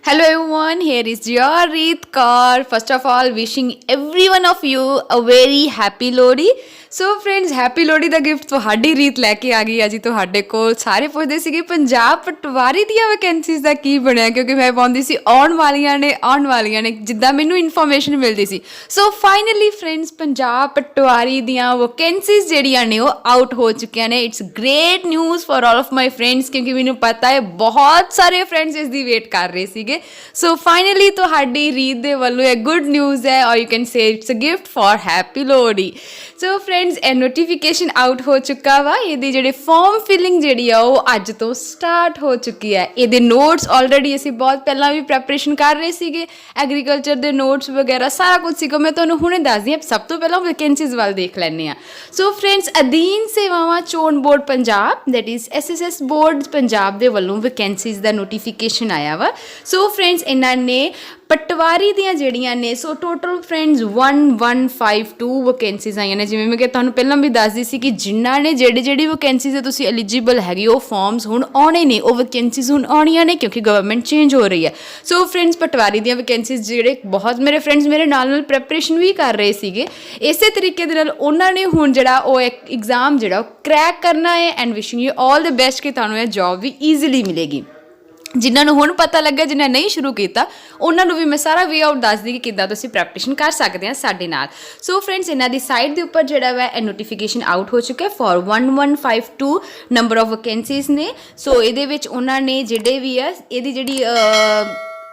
Hello everyone, here is your Reet Kaur. First of all, wishing every one of you a very happy Lodi. So friends happy Lohri the gift ਤੁਹਾਡੀ ਰੀਤ ਲੈ ਕੇ ਆ ਗਈ ਆ ਜੀ ਤੁਹਾਡੇ ਕੋਲ। ਸਾਰੇ ਪੁੱਛਦੇ ਸੀਗੇ ਪੰਜਾਬ ਪਟਵਾਰੀ ਦੀਆਂ ਵੈਕੈਂਸੀਜ਼ ਦਾ ਕੀ ਬਣਿਆ, ਕਿਉਂਕਿ ਮੈਂ ਪਾਉਂਦੀ ਸੀ ਆਉਣ ਵਾਲੀਆਂ ਨੇ ਜਿੱਦਾਂ ਮੈਨੂੰ ਇਨਫੋਰਮੇਸ਼ਨ ਮਿਲਦੀ ਸੀ। ਸੋ ਫਾਈਨਲੀ ਫਰੈਂਡਸ ਪੰਜਾਬ ਪਟਵਾਰੀ ਦੀਆਂ ਵੈਕੈਂਸੀਜ਼ ਜਿਹੜੀਆਂ ਨੇ ਉਹ ਆਊਟ ਹੋ ਚੁੱਕੀਆਂ ਨੇ। It's great news for all of my friends, ਕਿਉਂਕਿ ਮੈਨੂੰ ਪਤਾ ਹੈ ਬਹੁਤ ਸਾਰੇ ਫਰੈਂਡਸ ਇਸ ਦੀ ਵੇਟ ਕਰ ਰਹੇ ਸੀਗੇ। ਸੋ ਫਾਈਨਲੀ ਤੁਹਾਡੀ ਰੀਤ ਦੇ ਵੱਲੋਂ ਇਹ ਗੁੱਡ ਨਿਊਜ਼ ਹੈ, ਔਰ you can say it's a gift for happy Lohri. So friends ਇਹ ਨੋਟੀਫਿਕੇਸ਼ਨ ਆਊਟ ਹੋ ਚੁੱਕਾ ਵਾ। ਇਹਦੀ ਜਿਹੜੇ ਫਾਰਮ ਫਿਲਿੰਗ ਜਿਹੜੀ ਆ ਉਹ ਅੱਜ ਤੋਂ ਸਟਾਰਟ ਹੋ ਚੁੱਕੀ ਹੈ। ਇਹਦੇ ਨੋਟਸ ਆਲਰੇਡੀ ਅਸੀਂ ਬਹੁਤ ਪਹਿਲਾਂ ਵੀ ਪ੍ਰੈਪਰੇਸ਼ਨ ਕਰ ਰਹੇ ਸੀਗੇ, ਐਗਰੀਕਲਚਰ ਦੇ ਨੋਟਸ ਵਗੈਰਾ ਸਾਰਾ ਕੁਝ ਸੀਗਾ। ਮੈਂ ਤੁਹਾਨੂੰ ਹੁਣੇ ਦੱਸਦੀ ਹਾਂ। ਸਭ ਤੋਂ ਪਹਿਲਾਂ ਵੈਕੈਂਸੀਜ਼ ਵੱਲ ਦੇਖ ਲੈਂਦੇ ਹਾਂ। ਸੋ ਫਰੈਂਡਸ ਅਧੀਨ ਸੇਵਾਵਾਂ ਚੋਣ board Punjab that is SSS board Punjab ਦੇ ਵੱਲੋਂ ਵੈਕੈਂਸੀਜ਼ ਦਾ ਨੋਟੀਫਿਕੇਸ਼ਨ ਆਇਆ ਵਾ। ਸੋ ਫਰੈਂਡਸ ਇਹਨਾਂ ਨੇ ਪਟਵਾਰੀ ਦੀਆਂ ਜਿਹੜੀਆਂ ਨੇ ਸੋ ਟੋਟਲ ਫਰੈਂਡਸ 1152 ਵੈਕੈਂਸੀਜ਼ ਆਈਆਂ ਨੇ। ਜਿਵੇਂ ਮੈਂ ਕਿ ਤੁਹਾਨੂੰ ਪਹਿਲਾਂ ਵੀ ਦੱਸਦੀ ਸੀ ਕਿ ਜਿਨ੍ਹਾਂ ਨੇ ਜਿਹੜੀ ਵੈਕੈਂਸੀਜ਼ ਤੁਸੀਂ ਐਲੀਜੀਬਲ ਹੈਗੇ ਉਹ ਫਾਰਮਸ ਹੁਣ ਆਉਣੇ ਨੇ, ਉਹ ਵੈਕੈਂਸੀਜ਼ ਹੁਣ ਆਉਣੀਆਂ ਨੇ ਕਿਉਂਕਿ ਗਵਰਨਮੈਂਟ ਚੇਂਜ ਹੋ ਰਹੀ ਹੈ। ਸੋ ਫਰੈਂਡਸ ਪਟਵਾਰੀ ਦੀਆਂ ਵੈਕੈਂਸੀਜ਼ ਜਿਹੜੇ ਬਹੁਤ ਮੇਰੇ ਫਰੈਂਡਸ ਮੇਰੇ ਨਾਲ ਪ੍ਰੈਪਰੇਸ਼ਨ ਵੀ ਕਰ ਰਹੇ ਸੀਗੇ ਇਸੇ ਤਰੀਕੇ ਦੇ ਨਾਲ, ਉਹਨਾਂ ਨੇ ਹੁਣ ਜਿਹੜਾ ਉਹ ਇੱਕ ਐਗਜ਼ਾਮ ਜਿਹੜਾ ਉਹ ਕਰੈਕ ਕਰਨਾ ਹੈ। And wishing you all the best ਕਿ ਤੁਹਾਨੂੰ ਇਹ ਜੋਬ ਵੀ ਈਜ਼ੀਲੀ ਮਿਲੇਗੀ। ਜਿਨ੍ਹਾਂ ਨੂੰ ਹੁਣ ਪਤਾ ਲੱਗਾ, ਜਿਨ੍ਹਾਂ ਨਹੀਂ ਸ਼ੁਰੂ ਕੀਤਾ, ਉਹਨਾਂ ਨੂੰ ਵੀ ਮੈਂ ਸਾਰਾ ਵੇ ਆਊਟ ਦੱਸਦੀ ਕਿ ਕਿੱਦਾਂ ਤੁਸੀਂ ਪ੍ਰੈਪਰੇਸ਼ਨ ਕਰ ਸਕਦੇ ਆ ਸਾਡੇ ਨਾਲ। ਸੋ ਫਰੈਂਡਸ ਇਹਨਾਂ ਦੀ ਸਾਈਟ ਦੇ ਉੱਪਰ ਜਿਹੜਾ ਵਾ ਇਹ ਨੋਟੀਫਿਕੇਸ਼ਨ ਆਊਟ ਹੋ ਚੁੱਕਾ ਫॉर 1152 ਨੰਬਰ ਆਫ ਵੈਕੈਂਸੀਜ਼ ਨੇ। ਸੋ ਇਹਦੇ ਵਿੱਚ ਉਹਨਾਂ ਨੇ ਜਿਹੜੇ ਵੀ ਆ ਇਹਦੀ ਜਿਹੜੀ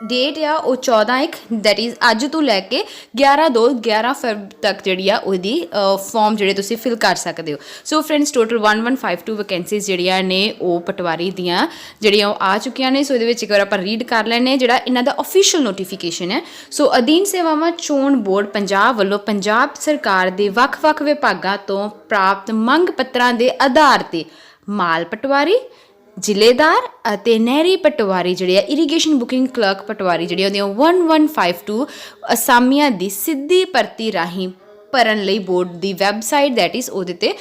ਡੇਟ ਆ ਉਹ 14/1 ਦੈਟ ਇਜ਼ ਅੱਜ ਤੋਂ ਲੈ ਕੇ 11 ਫੈਬ ਤੱਕ ਜਿਹੜੀ ਆ ਉਹਦੀ ਫਾਰਮ ਜਿਹੜੇ ਤੁਸੀਂ ਫਿਲ ਕਰ ਸਕਦੇ ਹੋ। ਸੋ ਫਰੈਂਡਸ ਟੋਟਲ 1152 ਵੈਕੈਂਸੀਜ਼ ਜਿਹੜੀਆਂ ਨੇ ਉਹ ਪਟਵਾਰੀ ਦੀਆਂ ਜਿਹੜੀਆਂ ਉਹ ਆ ਚੁੱਕੀਆਂ ਨੇ। ਸੋ ਇਹਦੇ ਵਿੱਚ ਇੱਕ ਵਾਰ ਆਪਾਂ ਰੀਡ ਕਰ ਲੈਂਦੇ ਜਿਹੜਾ ਇਹਨਾਂ ਦਾ ਅਫੀਸ਼ੀਅਲ ਨੋਟੀਫਿਕੇਸ਼ਨ ਹੈ। ਸੋ ਅਧੀਨ ਸੇਵਾਵਾਂ ਚੋਣ ਬੋਰਡ ਪੰਜਾਬ ਵੱਲੋਂ ਪੰਜਾਬ ਸਰਕਾਰ ਦੇ ਵੱਖ-ਵੱਖ ਵਿਭਾਗਾਂ ਤੋਂ ਪ੍ਰਾਪਤ ਮੰਗ ਪੱਤਰਾਂ ਦੇ ਆਧਾਰ 'ਤੇ ਮਾਲ ਪਟਵਾਰੀ, ਜ਼ਿਲ੍ਹੇਦਾਰ ਅਤੇ ਨਹਿਰੀ ਪਟਵਾਰੀ ਜਿਹੜੇ ਆ ਇਰੀਗੇਸ਼ਨ ਬੁਕਿੰਗ ਕਲਰਕ ਪਟਵਾਰੀ ਜਿਹੜੀ ਉਹਦੀਆਂ 1152 ਅਸਾਮੀਆਂ ਦੀ ਸਿੱਧੀ ਭਰਤੀ ਰਾਹੀਂ ਭਰਨ ਲਈ board the website that is ਉਹਦੇ 'ਤੇ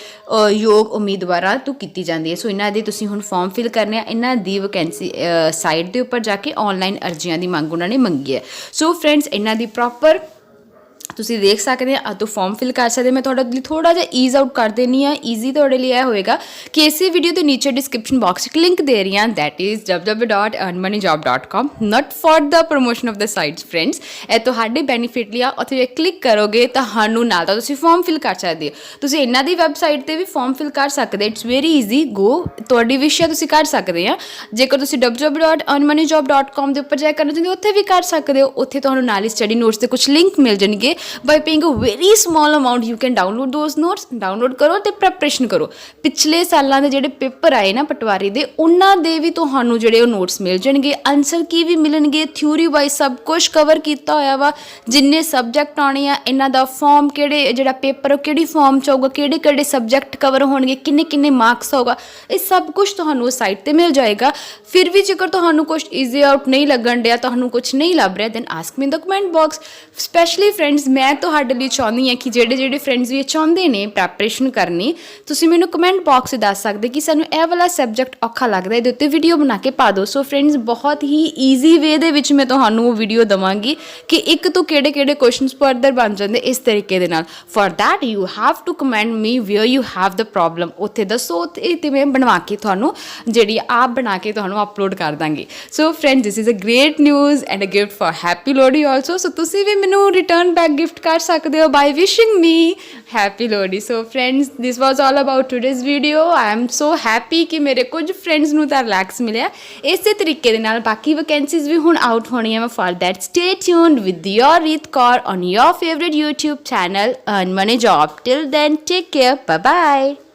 ਯੋਗ ਉਮੀਦਵਾਰਾਂ ਤੋਂ ਕੀਤੀ ਜਾਂਦੀ ਹੈ। ਸੋ ਇਹਨਾਂ ਦੇ ਤੁਸੀਂ ਹੁਣ ਫਾਰਮ ਫਿਲ ਕਰਨੇ ਆ। ਇਹਨਾਂ ਦੀ ਵੈਕੈਂਸੀ ਸਾਈਟ ਦੇ ਉੱਪਰ ਜਾ ਕੇ ਔਨਲਾਈਨ ਅਰਜ਼ੀਆਂ ਦੀ ਮੰਗ ਉਹਨਾਂ ਨੇ ਮੰਗੀ ਹੈ। ਸੋ ਫਰੈਂਡਸ ਇਹਨਾਂ ਦੀ ਪ੍ਰੋਪਰ ਤੁਸੀਂ ਦੇਖ ਸਕਦੇ ਆ ਤੋਂ ਫਾਰਮ ਫਿਲ ਕਰ ਸਕਦੇ। ਮੈਂ ਤੁਹਾਡੇ ਲਈ ਥੋੜ੍ਹਾ ਜਿਹਾ ਈਜ਼ ਆਊਟ ਕਰ ਦੇਣੀ ਆ। ਈਜ਼ੀ ਤੁਹਾਡੇ ਲਈ ਇਹ ਹੋਏਗਾ ਕਿ ਇਸੇ ਵੀਡੀਓ ਦੇ ਨੀਚੇ ਡਿਸਕ੍ਰਿਪਸ਼ਨ ਬਾਕਸ 'ਚ ਇੱਕ ਲਿੰਕ ਦੇ ਰਹੀ ਹਾਂ that is www.earnmoneyjob.com not for the promotion of the sites friends. ਇਹ ਤੁਹਾਡੇ ਬੈਨੀਫਿਟ ਲਈ ਆ। ਉੱਥੇ ਜੇ ਕਲਿੱਕ ਕਰੋਗੇ ਤੁਹਾਨੂੰ ਨਾਲ ਤਾਂ ਤੁਸੀਂ ਫਾਰਮ ਫਿਲ ਕਰ ਸਕਦੇ ਹੋ। ਤੁਸੀਂ ਇਹਨਾਂ ਦੀ ਵੈਬਸਾਈਟ 'ਤੇ ਵੀ ਫਾਰਮ ਫਿਲ ਕਰ ਸਕਦੇ। ਇਟਸ ਵੈਰੀ ਈਜ਼ੀ ਗੋ, ਤੁਹਾਡੀ ਵਿਸ਼ ਤੁਸੀਂ ਕਰ ਸਕਦੇ ਆ। ਜੇਕਰ ਤੁਸੀਂ www.earnmoneyjob.com ਦੇ ਉੱਪਰ ਜਾ ਕਰਨਾ ਚਾਹੁੰਦੇ ਹੋ ਉੱਥੇ ਵੀ ਕਰ ਸਕਦੇ ਹੋ। ਉੱਥੇ ਤੁਹਾਨੂੰ ਨਾਲ ਹੀ ਸਟੱਡੀ ਨੋਟਸ ਦੇ ਕੁਝ ਲਿੰਕ ਮਿਲ ਜਾਣਗੇ। by paying a very small amount you can download those notes। Download ਕਰੋ ਅਤੇ ਪ੍ਰੈਪਰੇਸ਼ਨ ਕਰੋ। ਪਿਛਲੇ ਸਾਲਾਂ ਦੇ ਜਿਹੜੇ ਪੇਪਰ ਆਏ ਨਾ ਪਟਵਾਰੀ ਦੇ, ਉਹਨਾਂ ਦੇ ਵੀ ਤੁਹਾਨੂੰ ਜਿਹੜੇ ਉਹ ਨੋਟਸ ਮਿਲ ਜਾਣਗੇ, ਆਨਸਰ ਕੀ ਵੀ ਮਿਲਣਗੇ, ਥਿਊਰੀ ਵਾਈਜ਼ ਸਭ ਕੁਝ ਕਵਰ ਕੀਤਾ ਹੋਇਆ ਵਾ। ਜਿੰਨੇ ਸਬਜੈਕਟ ਆਉਣੇ ਆ, ਇਹਨਾਂ ਦਾ ਫਾਰਮ ਕਿਹੜੇ ਜਿਹੜਾ ਪੇਪਰ ਕਿਹੜੀ ਫਾਰਮ 'ਚ ਆਊਗਾ, ਕਿਹੜੇ ਸਬਜੈਕਟ ਕਵਰ ਹੋਣਗੇ, ਕਿੰਨੇ ਮਾਰਕਸ ਹੋਊਗਾ, ਇਹ ਸਭ ਕੁਝ ਤੁਹਾਨੂੰ ਉਸ ਸਾਈਟ 'ਤੇ ਮਿਲ ਜਾਏਗਾ। ਫਿਰ ਵੀ ਜੇਕਰ ਤੁਹਾਨੂੰ ਕੁਝ ਈਜ਼ੀ ਆਊਟ ਨਹੀਂ ਲੱਗਣ ਡਿਆ, ਤੁਹਾਨੂੰ ਕੁਝ ਨਹੀਂ ਲੱਭ ਰਿਹਾ, ਦੈਨ ਆਸਕ ਮੀ ਇਨ ਦ ਕਮੈਂਟ ਬਾਕਸ। ਸਪੈਸ਼ਲੀ ਫਰੈਂਡਸ ਮੈਂ ਤੁਹਾਡੇ ਲਈ ਚਾਹੁੰਦੀ ਹਾਂ ਕਿ ਜਿਹੜੇ ਫਰੈਂਡਸ ਵੀ ਚਾਹੁੰਦੇ ਨੇ ਪ੍ਰੈਪਰੇਸ਼ਨ ਕਰਨੀ, ਤੁਸੀਂ ਮੈਨੂੰ ਕਮੈਂਟ ਬਾਕਸ 'ਚ ਦੱਸ ਸਕਦੇ ਕਿ ਸਾਨੂੰ ਇਹ ਵਾਲਾ ਸਬਜੈਕਟ ਔਖਾ ਲੱਗਦਾ, ਇਹਦੇ ਉੱਤੇ ਵੀਡੀਓ ਬਣਾ ਕੇ ਪਾ ਦਿਓ। ਸੋ ਫਰੈਂਡਸ ਬਹੁਤ ਹੀ ਈਜ਼ੀ ਵੇ ਦੇ ਵਿੱਚ ਮੈਂ ਤੁਹਾਨੂੰ ਉਹ ਵੀਡੀਓ ਦੇਵਾਂਗੀ ਕਿ ਇੱਕ ਤੋਂ ਕਿਹੜੇ ਕੁਐਸਚਨਸ ਫਰਦਰ ਬਣ ਜਾਂਦੇ ਇਸ ਤਰੀਕੇ ਦੇ ਨਾਲ। For that you have to comment me where you have the problem. ਉੱਥੇ ਦੱਸੋ ਤੇ ਮੈਂ ਬਣਵਾ ਕੇ ਤੁਹਾਨੂੰ ਜਿਹੜੀ ਆਪ ਬਣਾ ਕੇ ਤੁਹਾਨੂੰ ਅਪਲੋਡ ਕਰ ਦਾਂਗੀ। So friends this is a great news and a gift for happy Lohri also. ਸੋ ਤੁਸੀਂ ਵੀ ਮੈਨੂੰ ਰਿਟਰਨ ਬੈਕ ਗਿਫਟ ਕਰ ਸਕਦੇ ਹੋ by wishing me happy Lodi। so friends this was all about today's video। I am so happy ਕਿ ਮੇਰੇ ਕੁਝ ਫਰੈਂਡਸ ਨੂੰ ਤਾਂ ਰਿਲੈਕਸ ਮਿਲਿਆ। ਇਸੇ ਤਰੀਕੇ ਦੇ ਨਾਲ ਬਾਕੀ ਵੈਕੈਂਸੀਜ਼ ਵੀ ਹੁਣ ਆਊਟ ਹੋਣੀਆਂ ਵਾ। for that stay tuned with your Reet Kaur on your favorite YouTube channel Earn Money Job। till then take care, bye bye।